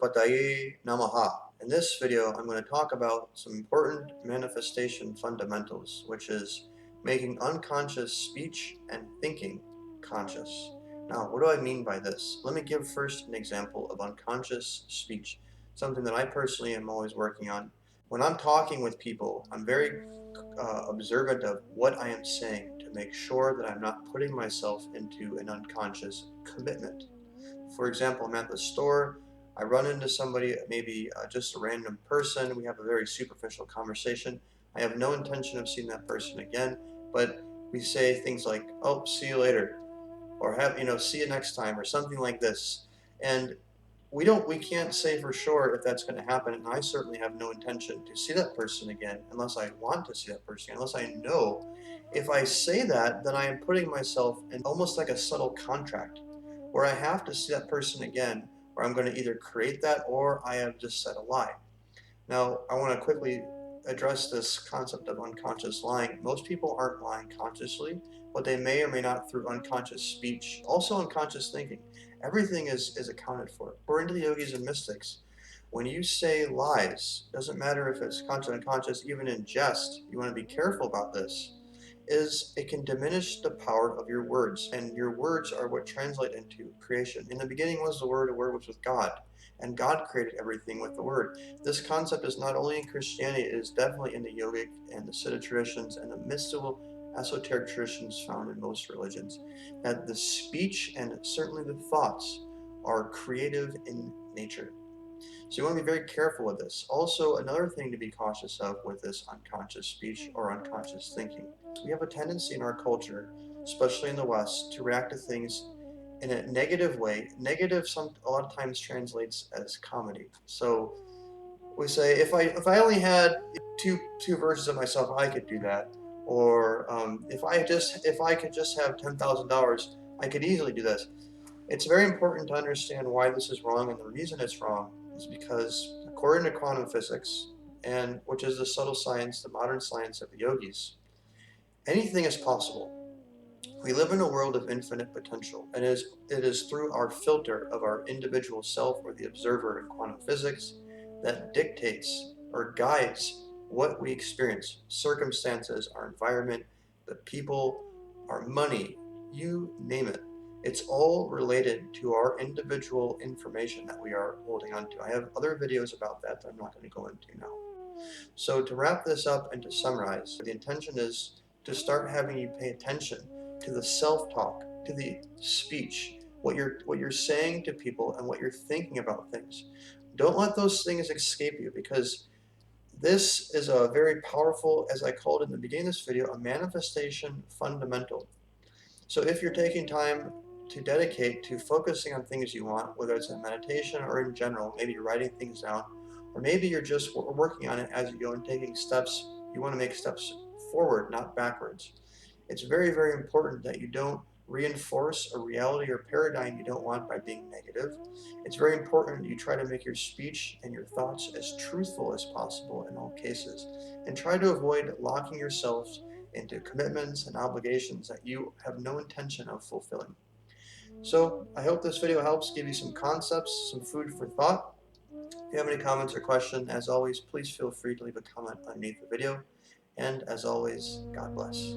Pataye Namaha. In this video, I'm going to talk about some important manifestation fundamentals, which is making unconscious speech and thinking conscious. Now, what do I mean by this? Let me give first an example of unconscious speech, something that I personally am always working on. When I'm talking with people, I'm very observant of what I am saying to make sure that I'm not putting myself into an unconscious commitment. For example, I'm at the store, I run into somebody, maybe just a random person, we have a very superficial conversation. I have no intention of seeing that person again, but we say things like, oh, see you later, or see you next time, or something like this. And we can't say for sure if that's going to happen, and I certainly have no intention to see that person again unless I want to see that person, unless I know if I say that, then I am putting myself in almost like a subtle contract where I have to see that person again, or I'm going to either create that or I have just said a lie. Now, I want to quickly address this concept of unconscious lying. Most people aren't lying consciously, but they may or may not through unconscious speech. Also unconscious thinking. Everything is accounted for. According to the yogis and mystics, when you say lies, doesn't matter if it's conscious or unconscious, even in jest, you want to be careful about this, is it can diminish the power of your words, and your words are what translate into creation. In the beginning was the Word was with God, and God created everything with the Word. This concept is not only in Christianity, it is definitely in the yogic and the Siddha traditions and the mystical esoteric traditions found in most religions, that the speech and certainly the thoughts are creative in nature. So you want to be very careful with this. Also, another thing to be cautious of with this unconscious speech or unconscious thinking. We have a tendency in our culture, especially in the West, to react to things in a negative way. Negative a lot of times translates as comedy. So we say, if I only had two versions of myself, I could do that. Or if I could just have $10,000, I could easily do this. It's very important to understand why this is wrong, and the reason it's wrong is because according to quantum physics, and which is the subtle science, the modern science of the yogis, anything is possible. We live in a world of infinite potential, and it is through our filter of our individual self, or the observer in quantum physics, that dictates or guides what we experience. Circumstances, our environment, the people, our money, you name it. It's all related to our individual information that we are holding on to. I have other videos about that I'm not going to go into now. So to wrap this up and to summarize, the intention is to start having you pay attention to the self-talk, to the speech, what you're saying to people and what you're thinking about things. Don't let those things escape you, because this is a very powerful, as I called it in the beginning of this video, a manifestation fundamental. So if you're taking time to dedicate to focusing on things you want, whether it's in meditation or in general, maybe you're writing things down, or maybe you're just working on it as you go and taking steps, you want to make steps forward, not backwards. It's very, very important that you don't reinforce a reality or paradigm you don't want by being negative. It's very important you try to make your speech and your thoughts as truthful as possible in all cases, and try to avoid locking yourselves into commitments and obligations that you have no intention of fulfilling. So I hope this video helps give you some concepts, some food for thought. If you have any comments or questions, as always, please feel free to leave a comment underneath the video. And as always, God bless.